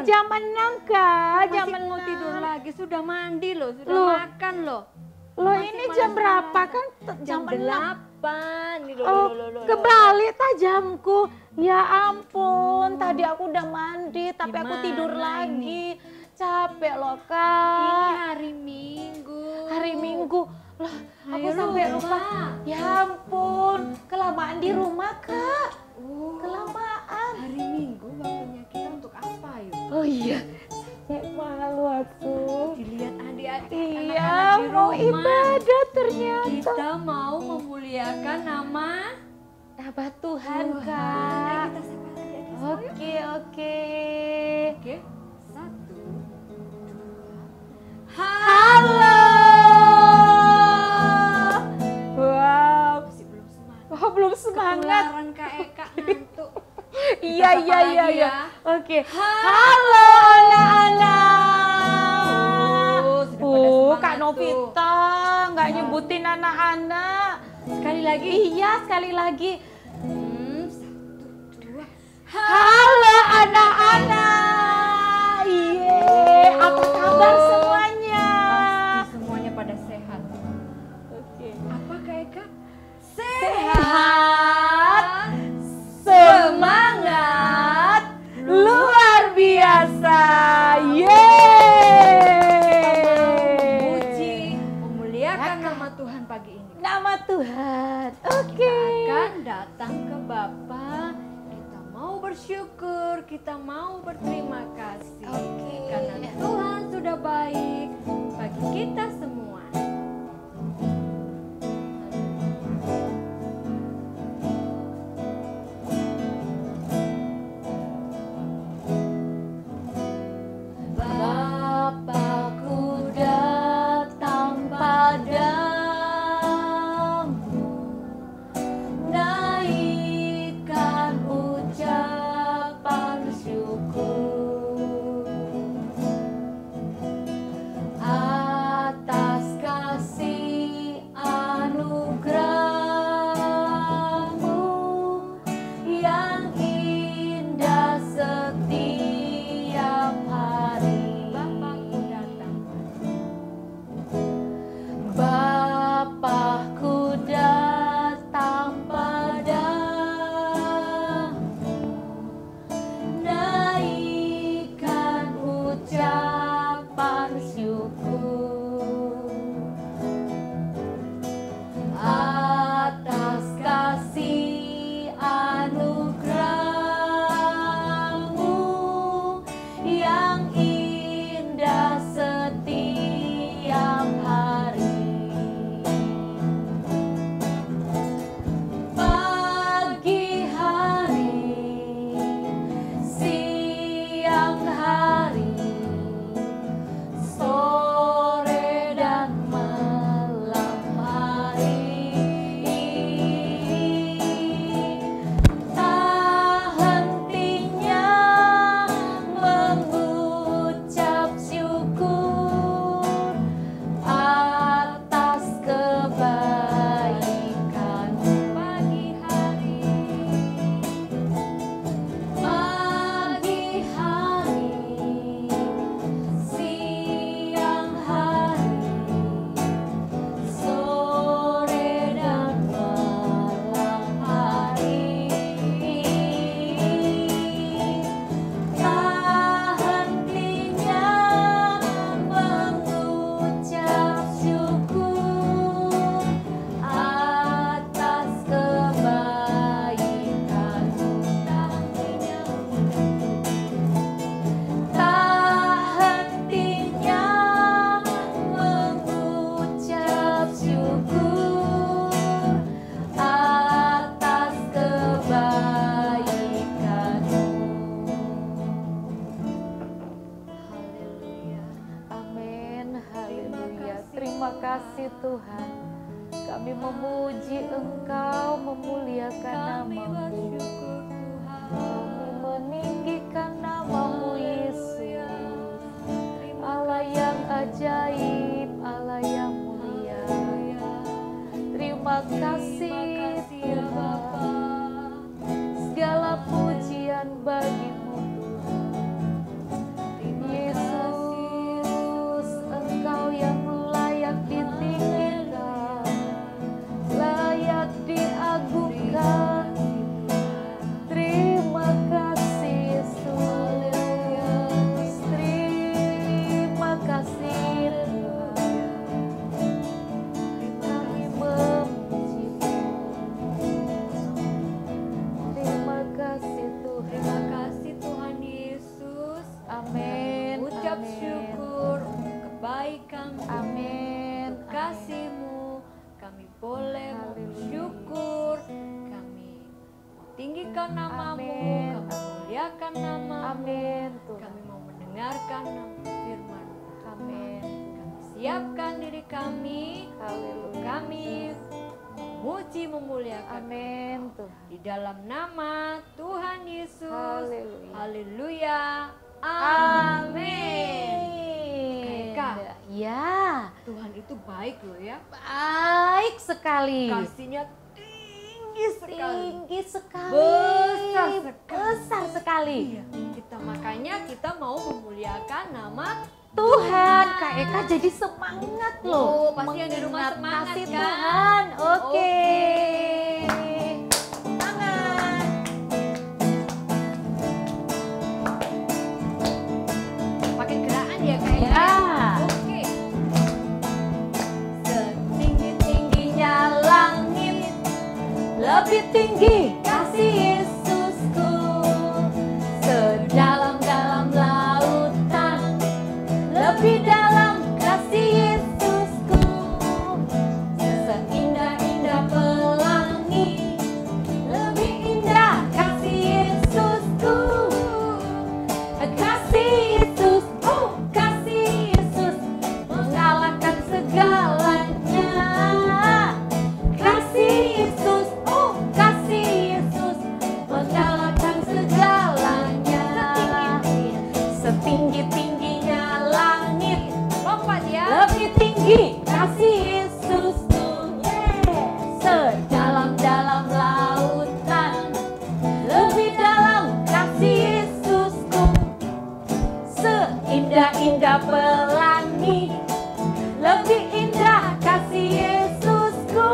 jam 6 Kak, jam Masih mau 6. tidur lagi, sudah mandi loh, sudah Loh. makan loh. Loh Masih ini malas jam berapa malas. kan? Jam 6. 8. Nih, Oh, kebalik ta jamku. Ya ampun, tadi aku udah mandi tapi aku tidur Gimana lagi. Capek loh Ini Kak. hari Minggu. Hari Minggu. Loh, aku Ayo sampai lupa. lupa. Ya ampun, kelamaan di rumah Kak. Oh, Kelamaan. hari Minggu waktunya kita untuk apa yuk? Oh iya, saya malu aku. Dilihat adik-adik Iya, anak-anak di mau rumah. ibadah ternyata. Kita mau memuliakan nama Nama Tuhan Tuhan. Kak. Kita sapa lagi adik. Oke, oke. Oke, 1, 2. Halo. Wow. Masih belum semangat. Oh, belum semangat. Ketularan Kak Eka ngantuk. Iya, Kita iya, sapa iya, lagi iya. ya. Oke. Halo anak-anak. Sudah pada semangat Kak tuh. Novita nggak nyebutin anak-anak. Sekali lagi. Iya, sekali lagi. 1, 2. Halo anak-anak. Iye, apa kabar semuanya? Pasti semuanya pada sehat. Oke. Apa Kak Eka? Sehat, semangat, luar biasa. Memuji, Yeay. memuliakan nama Tuhan pagi ini. Nama Tuhan. Kita Oke. akan datang ke Bapa. Kita mau bersyukur, kita mau berterima kasih. Oke. Karena Tuhan sudah baik bagi kita semua. Bapakku datang padamu, naikkan ucapan syukur atas kasih anugerah-Mu yang indah setiap hari. Bapakku datang. Bapakku datang padamu, naikkan ucapan syukur atas kasih anugerah-Mu yang indah setiap hari. Pagi hari, siang hari, sore dan malam hari, tak hentinya mengucap syukur atas kebaikan. Pagi hari, siang hari, sore dan malam hari, tak hentinya mengucap syukur atas kebaikan-Mu. Tak hentinya mengucap syukur atas kebaikan-Mu. Haleluya. Amin, haleluya. Terima kasih Tuhan. Kami memuji Engkau, memuliakan Kami nama-Mu. bersyukur Tuhan. Kami meninggikan nama-Mu Yesus. Allah yang ajaib, Allah yang mulia. Terima kasih ya Tuhan. Bapa. Segala pujian bagi-Mu Tuhan. memuliakan namamu, Amin. kami memuliakan namamu. Amin Tuhan. Kami mau mendengarkan firman. Amin. Kami siapkan diri kami, Haleluya. kami memuji memuliakan Amin Tuhan. di dalam nama Tuhan Yesus. Haleluya. Haleluya. Amin. Kak, Ya, Tuhan itu baik loh ya. baik sekali. Kasihnya tinggi sekali. Tinggi sekali. Besar sekali. Besar sekali. Iya, makanya kita mau memuliakan nama Tuhan, Kak Eka jadi semangat loh. Oh, pasti yang di rumah Mengingat semangat, kasih kan? Tuhan. Oke. Semangat. Pakai gerakan ya kayaknya. Ya. Oke. Setinggi-tingginya langit, Lebih tinggi kasih Yesusku. Sedalam-dalam lautan, lebih dalam kasih Yesusku. Seindah-indah pelangi, lebih indah kasih Yesusku. Kasih Yesus, oh kasih Yesus, mengalahkan segalanya. Kasih Yesus, oh kasih Yesus, mengalahkan segalanya. Setinggi-tingginya langit, lompat ya. lebih tinggi kasih Yesusku. Sedalam-dalam lautan, lebih dalam kasih Yesusku. Seindah-indah pelangi, lebih indah kasih Yesusku.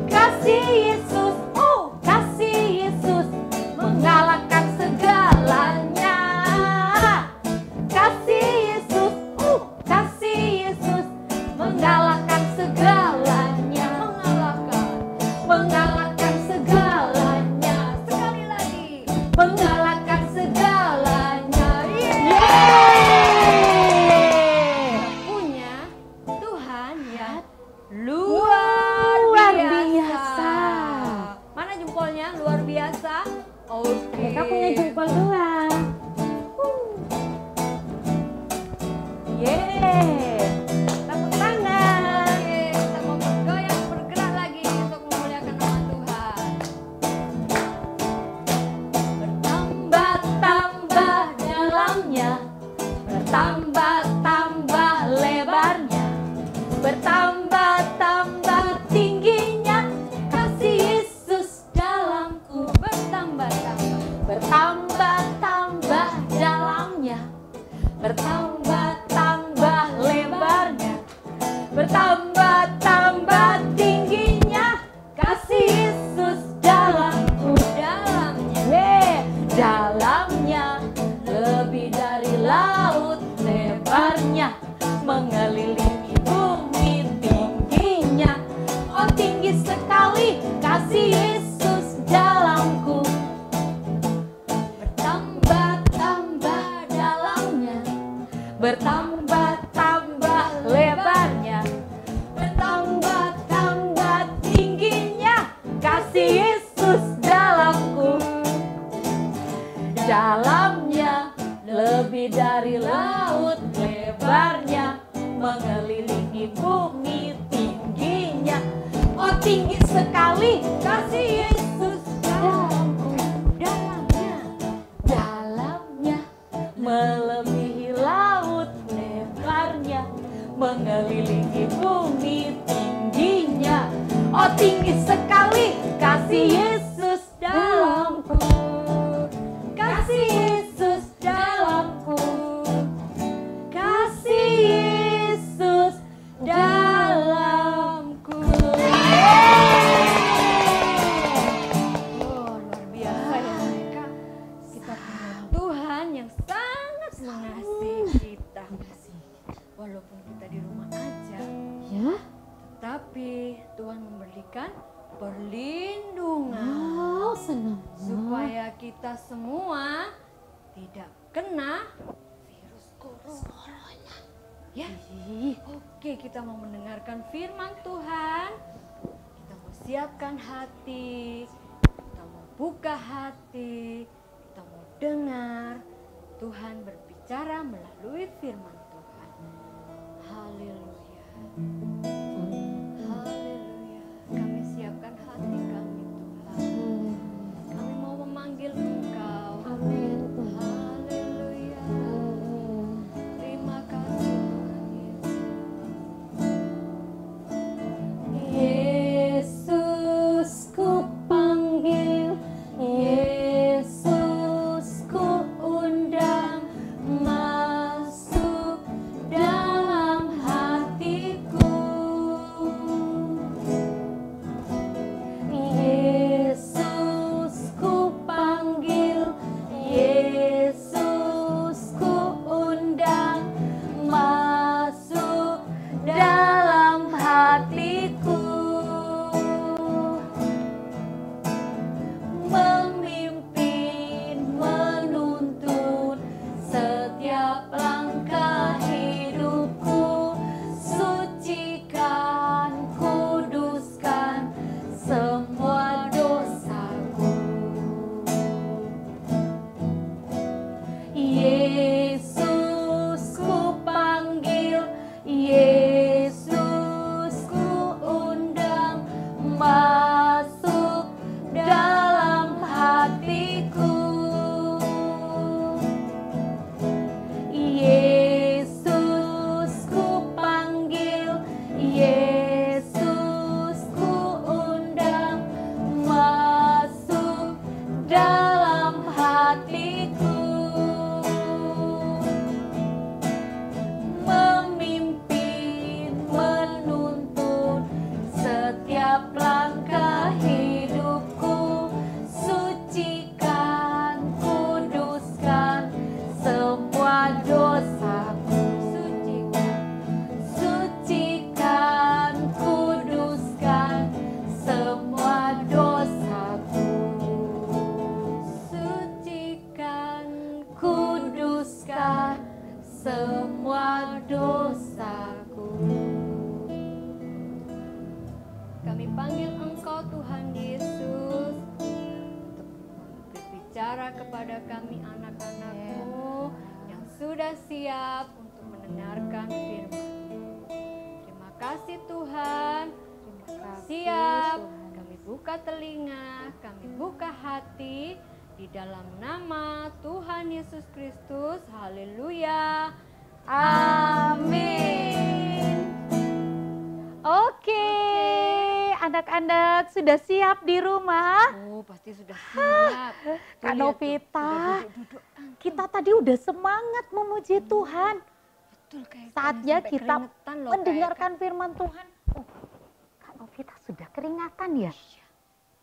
Kasih Yesus, oh kasih Yesus, mengalahkan segalanya. Kasih Yesus, oh kasih Yesus, mengalahkan segalanya. Mengalahkan segalanya. Sekali lagi. Mengalahkan segalanya. Punya Tuhan yang Luar luar biasa. biasa. Mana jempolnya? Luar biasa. Oke. Mereka punya jempol dua. Yeay. Tepuk tangan. Oke, kita mau bergoyang, bergerak lagi untuk memuliakan nama Tuhan. Bertambah-tambah dalamnya, bertambah-tambah lebarnya, bertambah-tambah tingginya kasih Yesus dalamku. Bertambah-tambah. Bertambah-tambah dalamnya, bertambah-tambah lebarnya, bertambah-tambah tingginya kasih Yesus dalamku. Dalamnya. Dalamnya lebih dari laut lebarnya, mengelilingi bumi tingginya. Oh tinggi sekali kasih Yesus dalamku. Bertambah-tambah dalamnya, bertambah-tambah lebarnya, bertambah-tambah tingginya kasih Yesus dalamku. Dalamnya lebih dari laut lebarnya, mengelilingi bumi tingginya. Oh tinggi sekali kasih Yesus dalamku. Dalamnya melebihi laut lebarnya, mengelilingi bumi tingginya. Oh tinggi sekali kasih Yesus dalamku. Kasih Yesus dalamku. Kasih Yesus dalamku. Oh, luar biasa ya mereka. Kita punya Tuhan yang sangat mengasihi kita. Walaupun kita di rumah aja, Ya. tapi Tuhan memberikan perlindungan Wow, senang. supaya kita semua tidak kena virus corona. Ya, oke, kita mau mendengarkan firman Tuhan. Kita mau siapkan hati, kita mau buka hati, kita mau dengar Tuhan berbicara melalui firman Tuhan. Haleluya. Haleluya. Kami siapkan hati kami Tuhan. Kami mau memanggil Engkau. Amin. Haleluya. Terima kasih Tuhan Yesus. Yesus ku panggil, Yesus ku undang masuk dalam hatiku. Yesus ku panggil, Yesus ku undang masuk dalam hatiku. Memimpin, menuntun setiap langkah hidupku, sucikan, kuduskan semua dosaku. Yesus ku panggil, Yesus ku undang masuk dalam hatiku. Yesus ku panggil, Yesus ku undang masuk dalam hatiku. Memimpin, menuntun setiap langkah hidupku, sucikan, kuduskan semua dosaku. Sucikan, kuduskan semua dosaku. Sucikan, kuduskan semua dosaku. Kami panggil Engkau Tuhan Yesus untuk berbicara kepada kami anak-anak-Mu yang sudah siap untuk mendengarkan firman-Mu. Terima kasih Tuhan. Siap. Kami buka telinga, kami buka hati di dalam nama Tuhan Yesus Kristus. Haleluya. Amin. Oke, anak-anak sudah siap di rumah? Oh, pasti sudah siap. Kak Novita, Duduk. kita tadi udah semangat memuji Tuhan. Betul kayak Saatnya sampai kita keringetan loh, mendengarkan firman Tuhan. Oh, Kak Novita sudah keringatan ya?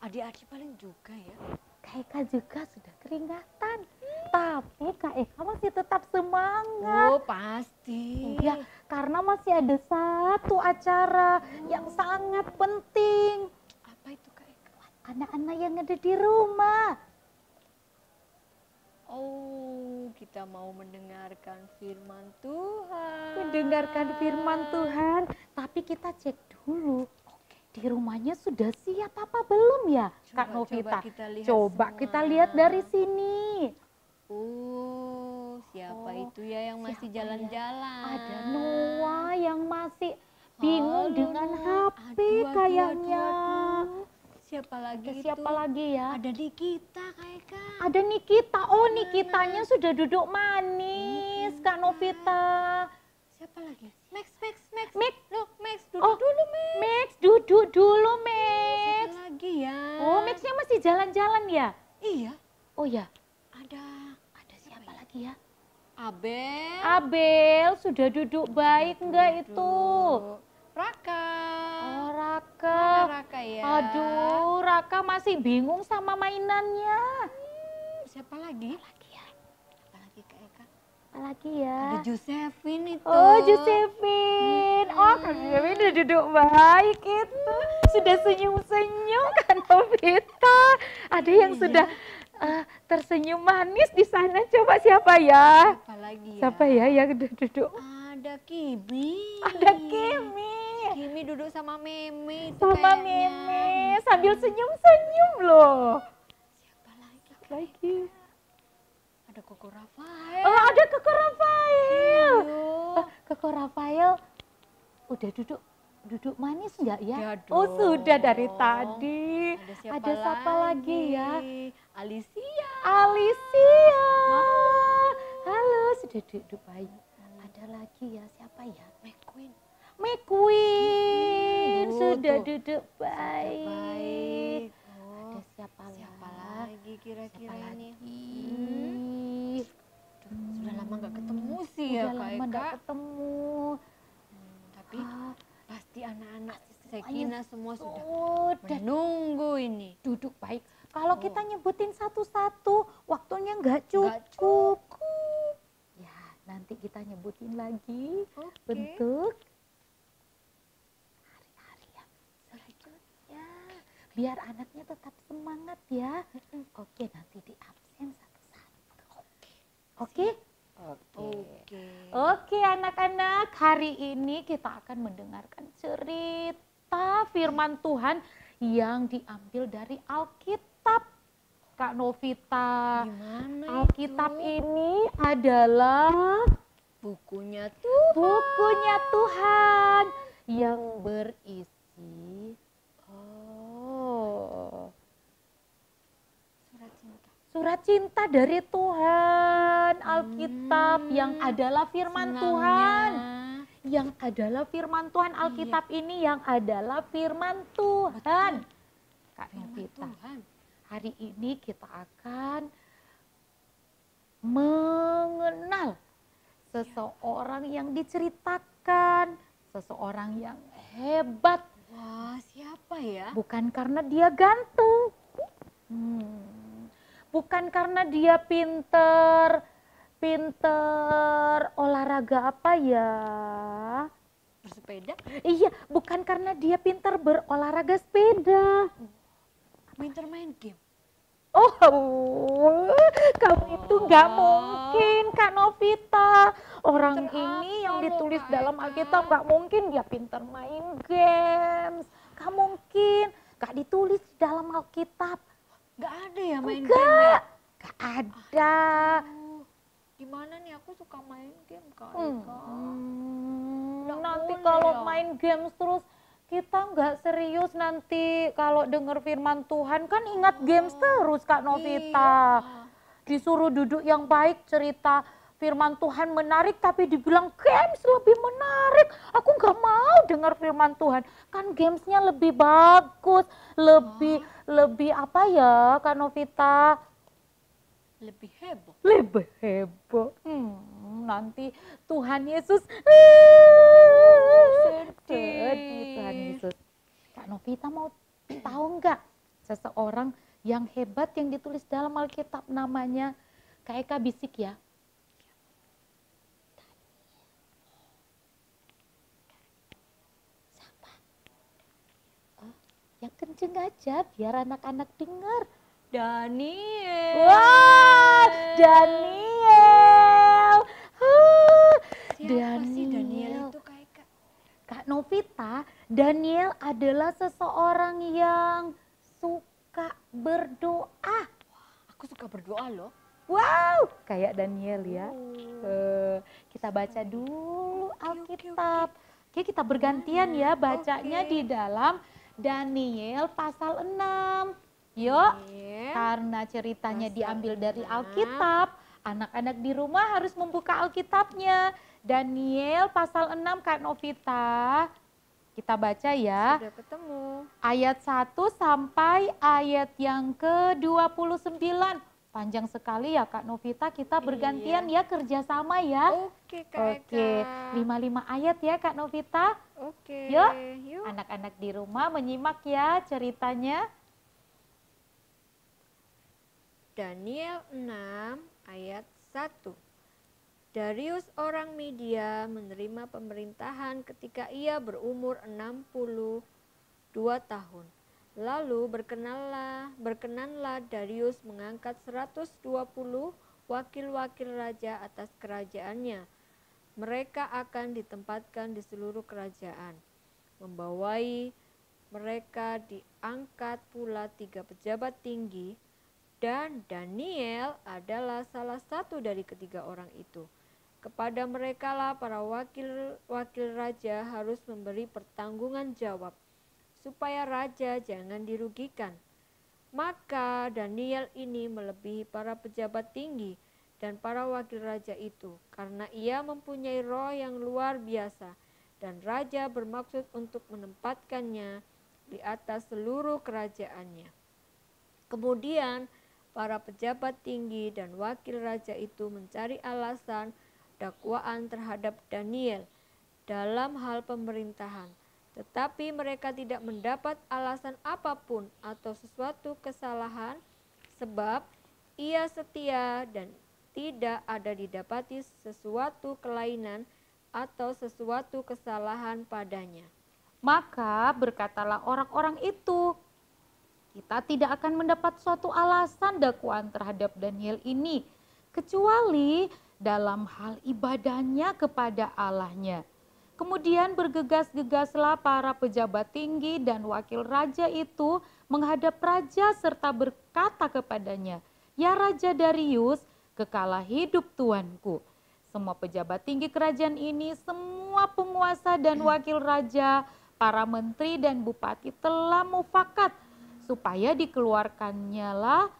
Adik-adik paling juga ya. Kak Eka juga sudah keringatan. Tapi Kak Eka masih tetap semangat. Oh, pasti. Iya, karena masih ada satu acara yang sangat penting. Apa itu Kak Eka? Anak-anak yang ada di rumah. Oh, kita mau mendengarkan firman Tuhan. Mendengarkan firman Tuhan. Tapi kita cek dulu. Di rumahnya sudah siap apa belum ya, Kak Novita? Coba kita lihat dari sini. Oh, siapa itu ya yang masih siapa ya? jalan-jalan? Ada Noah yang masih bingung Halo, dengan HP aduh, kayaknya. aduh. Siapa lagi Ada itu? siapa lagi ya? Ada Nikita Kak. Ada Nikita. Oh, Nikitanya sudah duduk manis, Kak Novita. Siapa lagi? Max. Max. Loh, Max, duduk Oh, dulu, Max. Max, duduk dulu, Max. Siapa lagi ya? Oh, Maxnya masih jalan-jalan ya? Iya, Oh ya, ada siapa lagi ya? Abel. Abel sudah duduk baik enggak itu? Raka. Oh, Mana Raka. Raka ya? Aduh, Raka masih bingung sama mainannya. Siapa lagi? Apa lagi ya? Apa lagi Kak Eka? Apa lagi ya? Ada Josephine itu. Oh, Josephine. Oh, Kak Josephine udah duduk baik itu. Sudah senyum-senyum kan Novita. Ada yang sudah tersenyum manis di sana. Coba siapa ya? Siapa lagi ya? Siapa ya yang duduk? Ada Kimi. Ada Kimi. Kimi duduk sama Meme itu Sama kayaknya. Meme sambil senyum-senyum loh. lagi. Ada Koko Rafael. Oh, ada Koko Rafael. Iya. Koko Rafael udah duduk manis nggak ya? Sudah Oh, dong. sudah dari tadi. Ada siapa lagi ya? Alicia. Alicia. Halo, sudah duduk baik. Ada lagi ya, siapa ya? McQueen. McQueen sudah tuh. duduk baik. Baik. Ada siapa lagi kira-kira Siapa ini? lagi? Sudah lama nggak ketemu sih ya Udah Kak lama nggak Eka. ketemu. Tapi Ah, pasti anak-anak semuanya Sekina semua sudah udah menunggu ini. duduk baik. Kalau Oh. kita nyebutin satu-satu, waktunya nggak Nggak cukup. Ya, nanti kita nyebutin lagi Oke. bentuk hari-hari yang selanjutnya. Biar anaknya tetap semangat ya. Oke, nanti di absen satu-satu. Oke? Oke. Oke anak-anak, hari ini kita akan mendengarkan cerita firman Tuhan yang diambil dari Alkitab. Kak Novita, Gimana Alkitab itu? ini adalah Bukunya tuh. bukunya Tuhan yang berisi surat cinta dari Tuhan. Alkitab yang adalah firman Tuhan. Yang adalah firman Tuhan. Alkitab ini yang adalah firman Tuhan. Kak Novita, hari ini kita akan mengenal seseorang yang diceritakan, seseorang yang hebat. Wah, siapa ya? Bukan karena dia ganteng, bukan karena dia pinter olahraga apa ya? Bersepeda? Iya, bukan karena dia pinter berolahraga sepeda. Pinter main game. Oh, kamu itu nggak mungkin, Kak Novita. Orang Pinter ini apa yang lo, ditulis Kak dalam Eka? Alkitab nggak mungkin dia pinter main games. Nggak mungkin, nggak ditulis di dalam Alkitab. Gak ada ya main game ya? Nggak, nggak ada. Aduh, gimana nih aku suka main game Kak Eka. Nggak Nanti boleh kalau ya? main games terus kita nggak serius nanti kalau denger firman Tuhan kan ingat games terus Kak Novita. Iya. Disuruh duduk yang baik cerita firman Tuhan menarik tapi dibilang games lebih menarik. Aku nggak mau dengar firman Tuhan. Kan gamesnya lebih bagus, lebih apa ya Kak Novita? Lebih heboh. Lebih heboh. Nanti Tuhan Yesus sedih Tuhan Yesus. Kak Novita mau tahu nggak seseorang yang hebat yang ditulis dalam Alkitab namanya? Kak Eka bisik ya. Siapa? Yang kenceng aja biar anak-anak dengar. Daniel. Wah, Daniel. Siapa sih Daniel itu Kak Eka? Kak Novita, Daniel adalah seseorang yang suka berdoa. Aku suka berdoa loh. Wow, kayak Daniel ya. Oh. Kita baca dulu Oke, Alkitab. Oke, kita bergantian ya bacanya Oke. di dalam Daniel pasal 6. Yuk, Iya. karena ceritanya Pasal diambil dari 6. Alkitab, anak-anak di rumah harus membuka Alkitabnya. Daniel pasal 6 Kak Novita. Kita baca ya. Sudah ketemu. Ayat 1 sampai ayat yang ke-29. Panjang sekali ya Kak Novita, kita bergantian ya kerjasama ya. Oke Kak Oke, Eka. 5 ayat ya Kak Novita. Oke. Yuk. Yuk. Anak-anak di rumah menyimak ya ceritanya. Daniel 6 ayat 1. Darius orang Media menerima pemerintahan ketika ia berumur 62 tahun. Lalu berkenanlah Darius mengangkat 120 wakil-wakil raja atas kerajaannya. Mereka akan ditempatkan di seluruh kerajaan. Membawai mereka diangkat pula 3 pejabat tinggi Dan Daniel adalah salah satu dari ketiga orang itu. Kepada merekalah para wakil raja harus memberi pertanggungan jawab, supaya raja jangan dirugikan. Maka Daniel ini melebihi para pejabat tinggi dan para wakil raja itu, karena ia mempunyai roh yang luar biasa, dan raja bermaksud untuk menempatkannya di atas seluruh kerajaannya. Kemudian para pejabat tinggi dan wakil raja itu mencari alasan dakwaan terhadap Daniel dalam hal pemerintahan, tetapi mereka tidak mendapat alasan apapun atau sesuatu kesalahan, sebab ia setia dan tidak ada didapati sesuatu kelainan atau sesuatu kesalahan padanya. Maka berkatalah orang-orang itu, kita tidak akan mendapat suatu alasan dakwaan terhadap Daniel ini, kecuali dalam hal ibadahnya kepada Allahnya. Kemudian bergegas-gegaslah para pejabat tinggi dan wakil raja itu menghadap raja serta berkata kepadanya, "Ya Raja Darius, kekalah hidup tuanku. Semua pejabat tinggi kerajaan ini, semua penguasa dan wakil raja, para menteri dan bupati telah mufakat supaya dikeluarkannyalah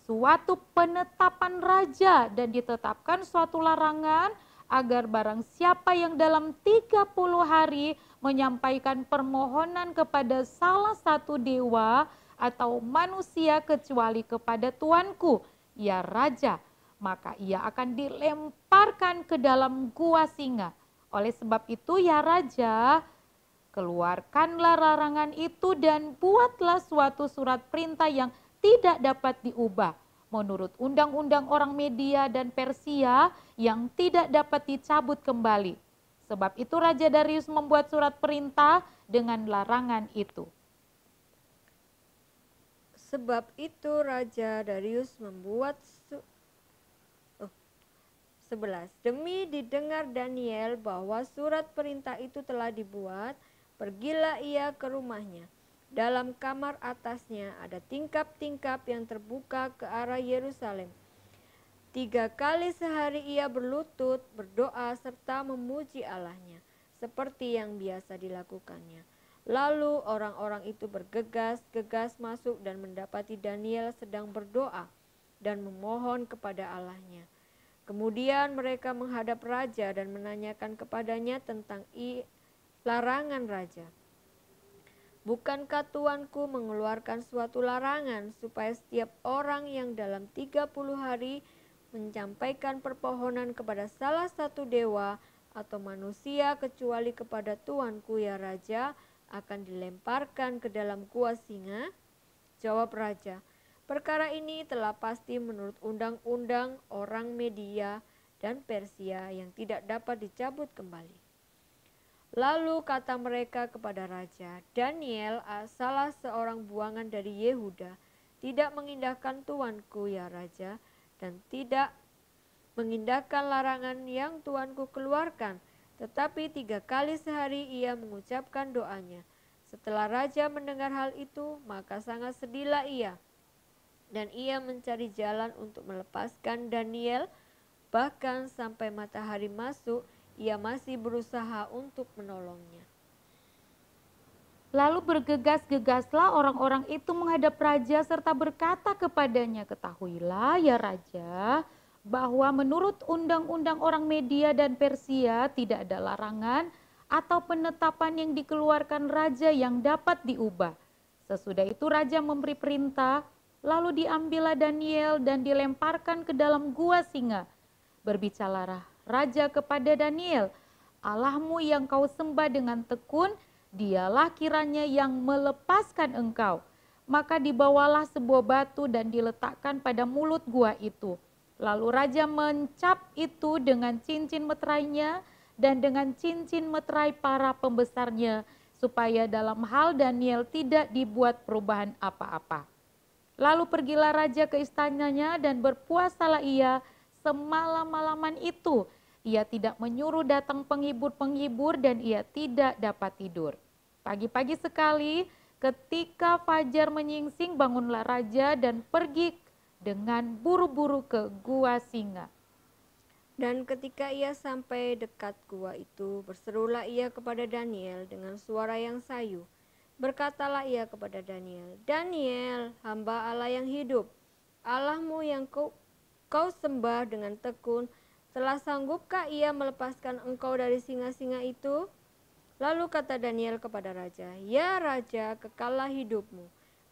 suatu penetapan raja dan ditetapkan suatu larangan agar barang siapa yang dalam 30 hari menyampaikan permohonan kepada salah satu dewa atau manusia kecuali kepada tuanku, ya raja, maka ia akan dilemparkan ke dalam gua singa. Oleh sebab itu ya raja, keluarkanlah larangan itu dan buatlah suatu surat perintah yang tidak dapat diubah menurut undang-undang orang Media dan Persia yang tidak dapat dicabut kembali. Sebab itu Raja Darius membuat surat perintah dengan larangan itu. Sebab itu Raja Darius membuat 11. Demi didengar Daniel bahwa surat perintah itu telah dibuat, pergilah ia ke rumahnya. Dalam kamar atasnya ada tingkap-tingkap yang terbuka ke arah Yerusalem. 3 kali sehari ia berlutut, berdoa serta memuji Allahnya, seperti yang biasa dilakukannya. Lalu orang-orang itu bergegas-gegas masuk dan mendapati Daniel sedang berdoa dan memohon kepada Allahnya. Kemudian mereka menghadap raja dan menanyakan kepadanya tentang larangan raja. Bukankah tuanku mengeluarkan suatu larangan supaya setiap orang yang dalam 30 hari menyampaikan permohonan kepada salah satu dewa atau manusia kecuali kepada tuanku ya raja akan dilemparkan ke dalam gua singa? Jawab raja, perkara ini telah pasti menurut undang-undang orang Media dan Persia yang tidak dapat dicabut kembali. Lalu kata mereka kepada raja, Daniel, salah seorang buangan dari Yehuda, tidak mengindahkan tuanku ya raja, dan tidak mengindahkan larangan yang tuanku keluarkan, tetapi 3 kali sehari ia mengucapkan doanya. Setelah raja mendengar hal itu, maka sangat sedihlah ia, dan ia mencari jalan untuk melepaskan Daniel, bahkan sampai matahari masuk, ia masih berusaha untuk menolongnya. Lalu bergegas-gegaslah orang-orang itu menghadap raja serta berkata kepadanya, ketahuilah ya raja, bahwa menurut undang-undang orang Media dan Persia tidak ada larangan atau penetapan yang dikeluarkan raja yang dapat diubah. Sesudah itu raja memberi perintah, lalu diambillah Daniel dan dilemparkan ke dalam gua singa. Berbicaralah raja kepada Daniel, Allahmu yang kau sembah dengan tekun, dialah kiranya yang melepaskan engkau. Maka dibawalah sebuah batu dan diletakkan pada mulut gua itu. Lalu raja mencap itu dengan cincin meterainya dan dengan cincin meterai para pembesarnya, supaya dalam hal Daniel tidak dibuat perubahan apa-apa. Lalu pergilah raja ke istananya dan berpuasalah ia semalam-malaman itu. Ia tidak menyuruh datang penghibur-penghibur dan ia tidak dapat tidur. Pagi-pagi sekali ketika fajar menyingsing bangunlah raja dan pergi dengan buru-buru ke gua singa. Dan ketika ia sampai dekat gua itu, berserulah ia kepada Daniel dengan suara yang sayu. Berkatalah ia kepada Daniel, Daniel, hamba Allah yang hidup, Allahmu yang kau sembah dengan tekun, telah sanggupkah ia melepaskan engkau dari singa-singa itu? Lalu kata Daniel kepada raja, ya raja, kekallah hidupmu.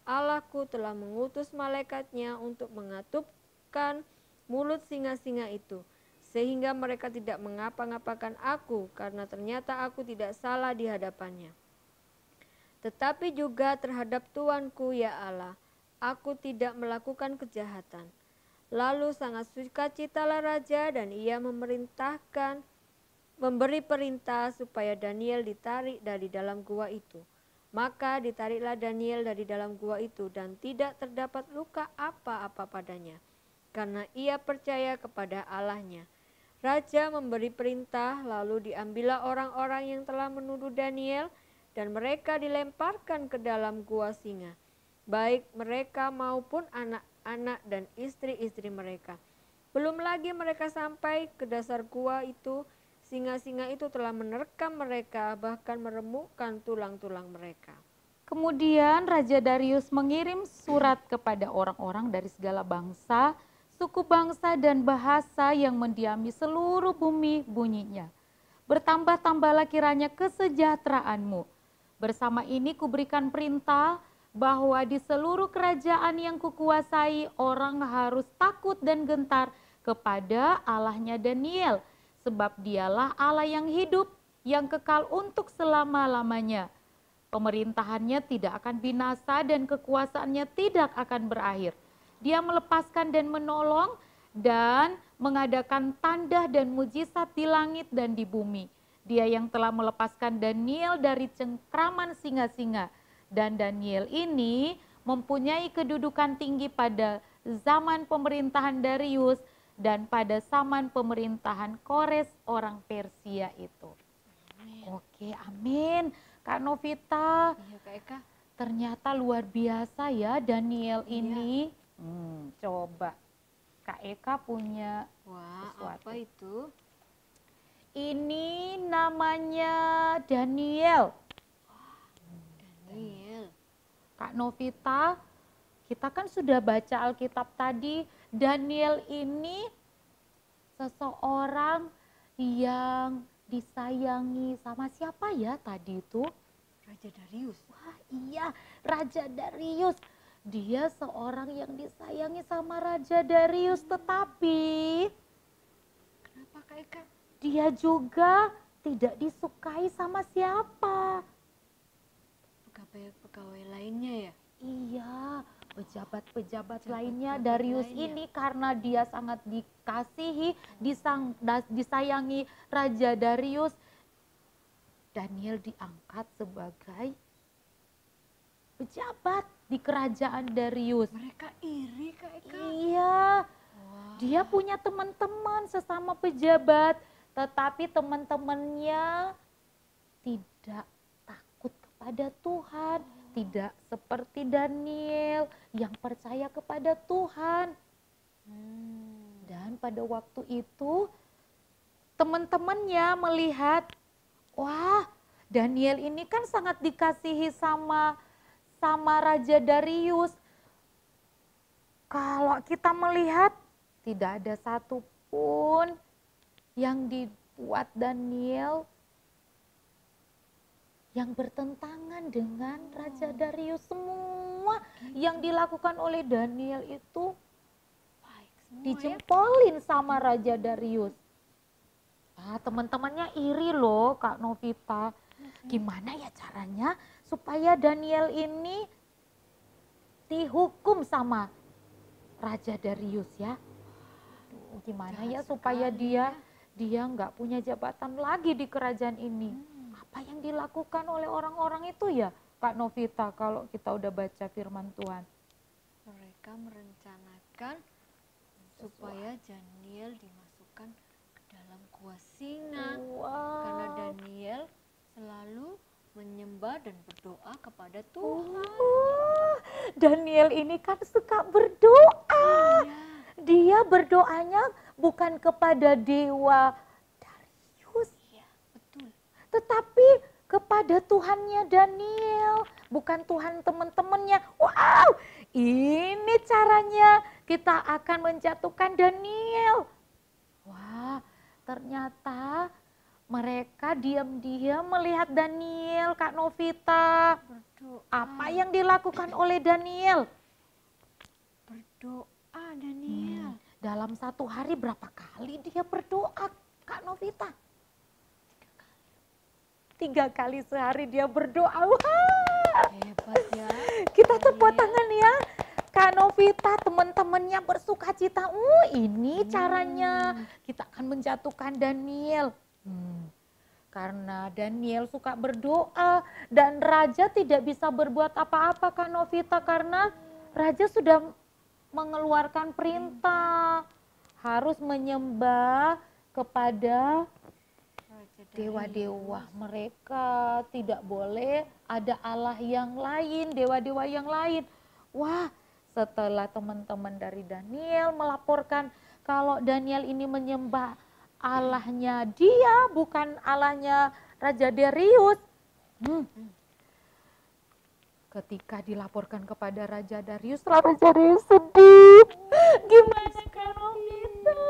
Allahku telah mengutus malaikatnya untuk mengatupkan mulut singa-singa itu, sehingga mereka tidak mengapa-ngapakan aku, karena ternyata aku tidak salah di hadapannya. Tetapi juga terhadap Tuanku ya Allah, aku tidak melakukan kejahatan. Lalu sangat sukacitalah raja dan ia memberi perintah supaya Daniel ditarik dari dalam gua itu. Maka ditariklah Daniel dari dalam gua itu dan tidak terdapat luka apa-apa padanya, karena ia percaya kepada Allahnya. Raja memberi perintah, lalu diambillah orang-orang yang telah menuduh Daniel dan mereka dilemparkan ke dalam gua singa, baik mereka maupun anak-anak dan istri-istri mereka. Belum lagi mereka sampai ke dasar gua itu, singa-singa itu telah menerkam mereka, bahkan meremukkan tulang-tulang mereka. Kemudian Raja Darius mengirim surat kepada orang-orang dari segala bangsa, suku bangsa dan bahasa yang mendiami seluruh bumi bunyinya. Bertambah-tambahlah kiranya kesejahteraanmu. Bersama ini kuberikan perintah bahwa di seluruh kerajaan yang kukuasai orang harus takut dan gentar kepada Allahnya Daniel, sebab dialah Allah yang hidup, yang kekal untuk selama-lamanya. Pemerintahannya tidak akan binasa dan kekuasaannya tidak akan berakhir. Dia melepaskan dan menolong dan mengadakan tanda dan mujizat di langit dan di bumi. Dia yang telah melepaskan Daniel dari cengkraman singa-singa. Dan Daniel ini mempunyai kedudukan tinggi pada zaman pemerintahan Darius dan pada zaman pemerintahan Kores orang Persia itu. Amin. Oke, amin. Kak Novita, Iya Kak Eka. ternyata luar biasa ya Daniel ini. Coba Kak Eka punya sesuatu. Apa itu? Ini namanya Daniel. Daniel. Kak Novita, kita kan sudah baca Alkitab tadi. Daniel ini seseorang yang disayangi sama siapa ya tadi itu? Raja Darius. Wah iya, Raja Darius. Dia seorang yang disayangi sama Raja Darius, tetapi Kenapa Kak Eka? dia juga tidak disukai sama siapa? Pegawai lainnya ya? Iya, pejabat-pejabat lainnya Darius ini karena dia sangat dikasihi, disayangi Raja Darius. Daniel diangkat sebagai pejabat di kerajaan Darius. Mereka iri Kak Eka. Iya, dia punya teman-teman sesama pejabat, tetapi teman-temannya tidak takut kepada Tuhan. Tidak seperti Daniel yang percaya kepada Tuhan. Dan pada waktu itu teman-temannya melihat, wah Daniel ini kan sangat dikasihi sama Raja Darius. Kalau kita melihat tidak ada satupun yang dibuat Daniel yang bertentangan dengan Raja Darius. Semua yang dilakukan oleh Daniel itu baik, dijempolin sama Raja Darius. Teman-temannya iri loh Kak Novita. Gimana ya caranya supaya Daniel ini dihukum sama Raja Darius ya? Gimana ya supaya dia nggak punya jabatan lagi di kerajaan ini? Apa yang dilakukan oleh orang-orang itu ya Kak Novita kalau kita udah baca firman Tuhan? Mereka merencanakan supaya Daniel dimasukkan ke dalam gua singa. Karena Daniel selalu menyembah dan berdoa kepada Tuhan. Daniel ini kan suka berdoa. dia berdoanya bukan kepada dewa Darius, Betul. tetapi kepada Tuhannya Daniel, bukan Tuhan teman-temannya. Wow, ini caranya kita akan menjatuhkan Daniel. Wah, ternyata mereka diam-diam melihat Daniel, Kak Novita. Berdoa. Apa yang dilakukan oleh Daniel? Berdoa Daniel. Dalam satu hari berapa kali dia berdoa, Kak Novita? 3 kali sehari dia berdoa. Wah, Hebat ya. kita tepuk tangan ya. Kak Novita, teman-temannya bersuka cita. Ini caranya kita akan menjatuhkan Daniel. Karena Daniel suka berdoa dan raja tidak bisa berbuat apa-apa, Kak Novita, karena raja sudah mengeluarkan perintah harus menyembah kepada dewa-dewa mereka, tidak boleh ada Allah yang lain, dewa-dewa yang lain. Wah, setelah teman-teman dari Daniel melaporkan kalau Daniel ini menyembah Allahnya dia, bukan Allahnya Raja Darius. Ketika dilaporkan kepada Raja Darius, Raja Darius sedih. Gimana kalau kita?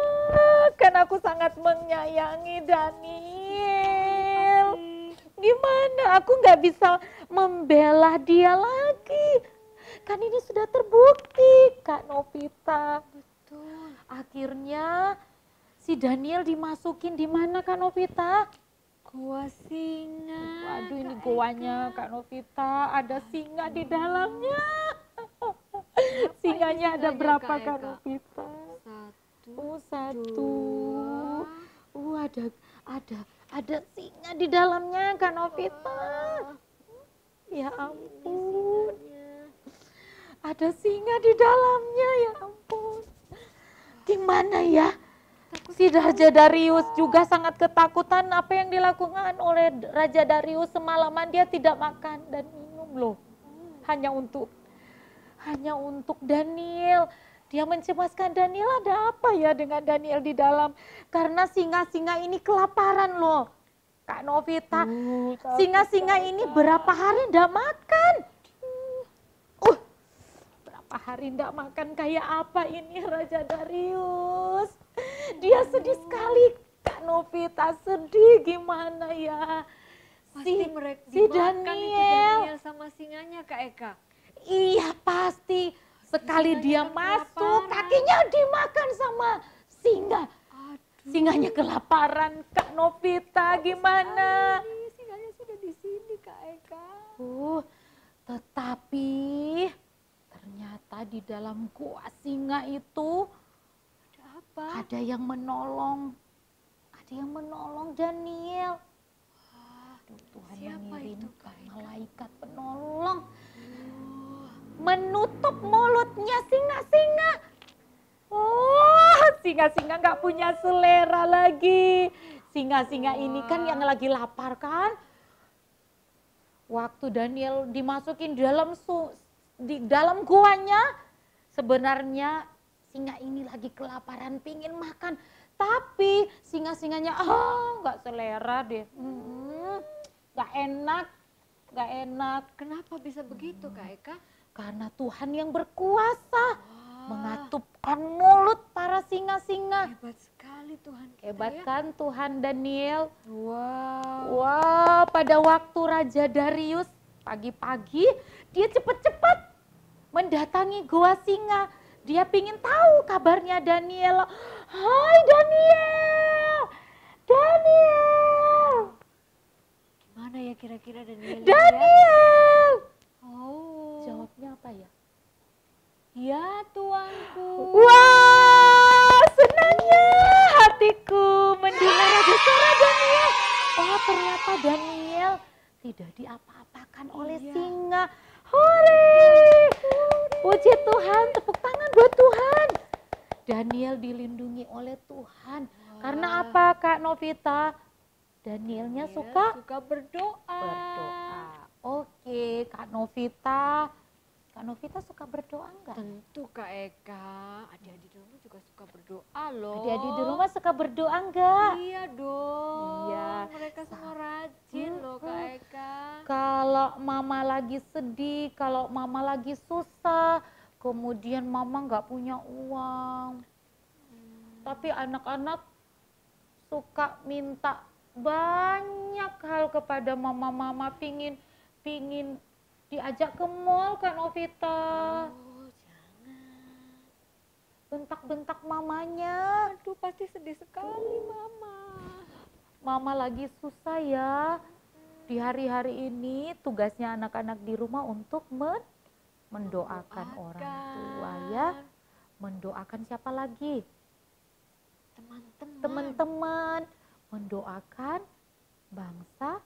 Kan aku sangat menyayangi Daniel. Gimana? Aku nggak bisa membela dia lagi. Kan ini sudah terbukti, Kak Novita. Betul. Akhirnya si Daniel dimasukin di mana, Kak Novita? Gua singa. Waduh, ini Kak goanya Eka. Kak Novita, ada singa di dalamnya. Berapa Singanya ini ada singanya, berapa, Kak Kak Eka? Novita? 1, Satu. 2. Ada singa di dalamnya, Kak Novita. Wah, Ya ini ampun, singanya. ada singa di dalamnya, ya ampun. Gimana ya? Si Raja Darius juga sangat ketakutan. Apa yang dilakukan oleh Raja Darius semalaman, dia tidak makan dan minum loh. Hanya untuk Daniel. Dia mencemaskan Daniel, ada apa ya dengan Daniel di dalam? Karena singa-singa ini kelaparan loh, Kak Novita. Singa-singa ini berapa hari enggak makan? Berapa hari enggak makan, kayak apa ini Raja Darius? Dia sedih sekali, Kak Novita, sedih gimana ya? Pasti mereka si dimakan itu Daniel. Daniel sama singanya, Kak Eka. Iya pasti, sekali Singanya dia kan masuk kelaparan. kakinya dimakan sama singa. Aduh. Singanya kelaparan, Kak Novita, gimana? Ini singanya sudah di sini, Kak Eka. Tetapi ternyata di dalam gua singa itu Ada apa? ada yang menolong. Ada yang menolong Daniel. Tuhan Siapa itu, mengirimkan Kak Eka? malaikat penolong. Menutup mulutnya singa-singa. Singa-singa nggak punya selera lagi. Singa-singa ini kan yang lagi lapar kan. Waktu Daniel dimasukin di dalam guanya, sebenarnya singa ini lagi kelaparan, pingin makan. Tapi singa-singanya nggak selera deh. Nggak enak. Kenapa bisa begitu, Kak Eka? Karena Tuhan yang berkuasa mengatupkan mulut para singa-singa. Hebat sekali Tuhan kita, Hebat ya. kan Tuhan Daniel? Wow. Wah, pada waktu Raja Darius pagi-pagi, dia cepat-cepat mendatangi gua singa. Dia pingin tahu kabarnya Daniel. Hai Daniel! Daniel! Gimana ya kira-kira Daniel? Daniel! Oh. Jawabnya apa ya? Ya Tuanku. Wah, senangnya hatiku mendengar ada suara Daniel. Oh, ternyata Daniel tidak diapa-apakan oleh Iya. singa. Hore! Puji Tuhan, tepuk tangan buat Tuhan. Daniel dilindungi oleh Tuhan. Karena apa, Kak Novita? Danielnya suka berdoa. berdoa. Oke, Kak Novita. Kak Novita suka berdoa enggak? Tentu Kak Eka, adik-adik di rumah juga suka berdoa loh. Adik-adik di rumah suka berdoa enggak? Iya dong. Iya. Mereka semua rajin loh Kak Eka. Kalau mama lagi sedih, kalau mama lagi susah, kemudian mama nggak punya uang. Tapi anak-anak suka minta banyak hal kepada mama-mama, pingin diajak ke mall Kak Novita. Oh jangan. Bentak-bentak mamanya. Aduh pasti sedih sekali mama. Mama lagi susah ya. Di hari-hari ini tugasnya anak-anak di rumah untuk mendoakan orang tua ya. Mendoakan siapa lagi? Teman-teman. Mendoakan bangsa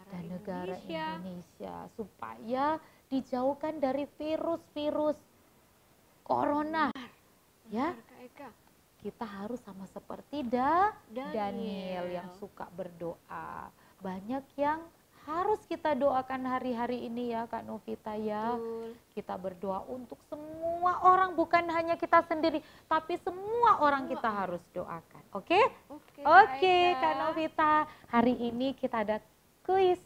dan negara Indonesia supaya dijauhkan dari virus-virus corona. Ya, Kak Eka. kita harus sama seperti Daniel yang suka berdoa. Banyak yang harus kita doakan hari-hari ini ya Kak Novita ya. Betul. Kita berdoa untuk semua orang, bukan hanya kita sendiri, tapi semua orang kita harus doakan. Oke? Oke, Kak Novita. Hari ini kita ada kuis.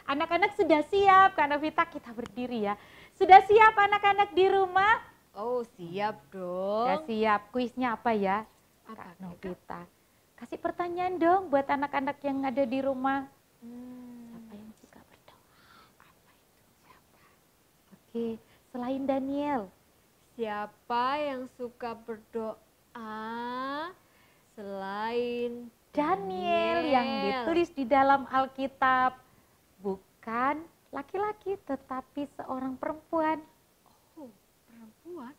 Anak-anak sudah siap, Kak Novita, kita berdiri ya. Sudah siap anak-anak di rumah? Oh siap dong. Sudah siap. Kuisnya apa ya? Apa, Kak Novita. Kasih pertanyaan dong buat anak-anak yang ada di rumah. Siapa yang suka berdoa? Apa itu? Siapa? Oke, selain Daniel. Siapa yang suka berdoa selain Daniel yang ditulis di dalam Alkitab. Bukan laki-laki tetapi seorang perempuan. Oh, perempuan?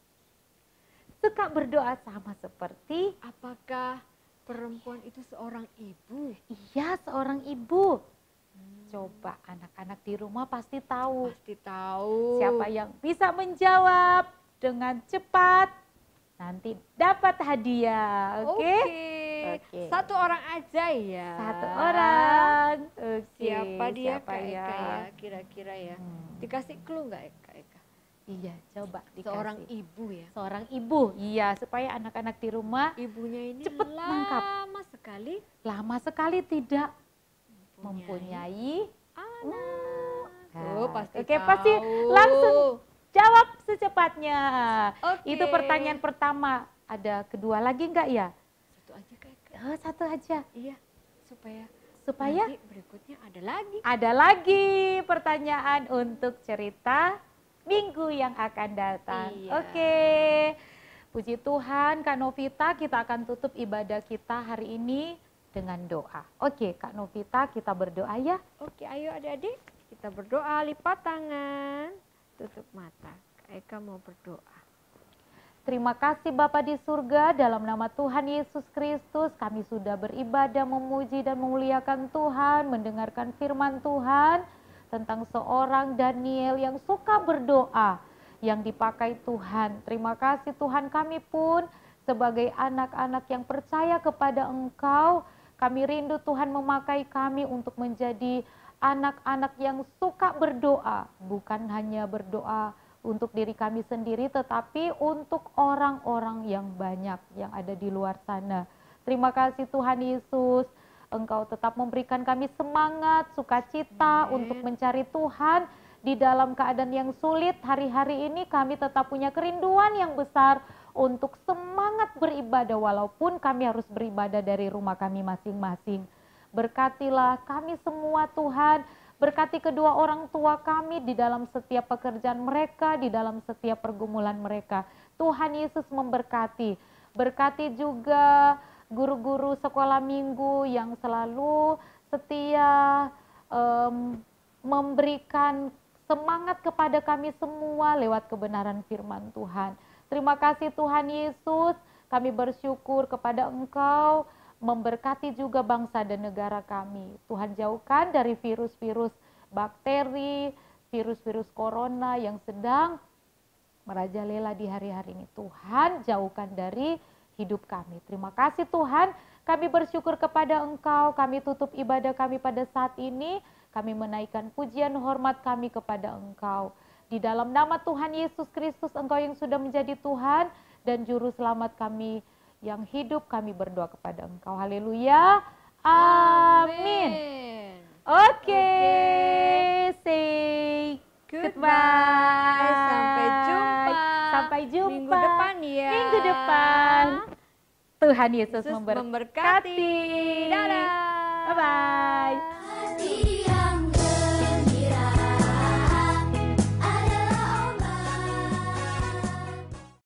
Suka berdoa sama seperti, Apakah perempuan itu seorang ibu? iya seorang ibu. Coba anak-anak di rumah pasti tahu. Pasti tahu. Siapa yang bisa menjawab dengan cepat nanti dapat hadiah. Oke? Oke. Satu orang aja ya. Satu orang. Oke. Siapa dia siapa Kak Eka ya? Kira-kira ya. Dikasih clue nggak Kak Eka? Iya, coba dikasih. Seorang ibu ya. Seorang ibu. Iya, supaya anak-anak di rumah Ibunya ini cepet nangkap. lama sekali lama sekali tidak mempunyai anak. Nah, Oh, pasti oke, tahu. pasti langsung jawab secepatnya. Oke. Itu pertanyaan pertama. Ada kedua lagi enggak ya? Satu aja Kak Eka. Oh, satu aja. Iya, supaya Supaya nanti berikutnya ada lagi. ada lagi pertanyaan untuk cerita minggu yang akan datang. Iya. Oke. Puji Tuhan, Kak Novita, kita akan tutup ibadah kita hari ini dengan doa. Oke, Kak Novita, kita berdoa ya. Oke, ayo adik-adik, kita berdoa, lipat tangan, tutup mata. Kak Eka mau berdoa. Terima kasih Bapa di surga, dalam nama Tuhan Yesus Kristus kami sudah beribadah, memuji dan memuliakan Tuhan, mendengarkan firman Tuhan tentang seorang Daniel yang suka berdoa, yang dipakai Tuhan. Terima kasih Tuhan, kami pun sebagai anak-anak yang percaya kepada Engkau, kami rindu Tuhan memakai kami untuk menjadi anak-anak yang suka berdoa, bukan hanya berdoa untuk diri kami sendiri, tetapi untuk orang-orang yang banyak yang ada di luar sana. Terima kasih Tuhan Yesus, Engkau tetap memberikan kami semangat, sukacita untuk mencari Tuhan di dalam keadaan yang sulit. Hari-hari ini kami tetap punya kerinduan yang besar untuk semangat beribadah, walaupun kami harus beribadah dari rumah kami masing-masing. Berkatilah kami semua Tuhan, berkati kedua orang tua kami di dalam setiap pekerjaan mereka, di dalam setiap pergumulan mereka. Tuhan Yesus memberkati. Berkati juga guru-guru sekolah minggu yang selalu setia memberikan semangat kepada kami semua lewat kebenaran firman Tuhan. Terima kasih Tuhan Yesus, kami bersyukur kepada Engkau, memberkati juga bangsa dan negara kami. Tuhan jauhkan dari virus-virus bakteri, virus-virus corona yang sedang merajalela di hari-hari ini. Tuhan jauhkan dari hidup kami. Terima kasih Tuhan, Kami bersyukur kepada Engkau, kami tutup ibadah kami pada saat ini, kami menaikkan pujian hormat kami kepada Engkau. Di dalam nama Tuhan Yesus Kristus, Engkau yang sudah menjadi Tuhan dan Juru Selamat kami yang hidup, kami berdoa kepada Engkau. Haleluya. Amin. Oke, say goodbye. Sampai jumpa. Sampai jumpa. Minggu depan ya. Minggu depan. Tuhan Yesus Yesus memberkati. memberkati. Dadah. Bye-bye.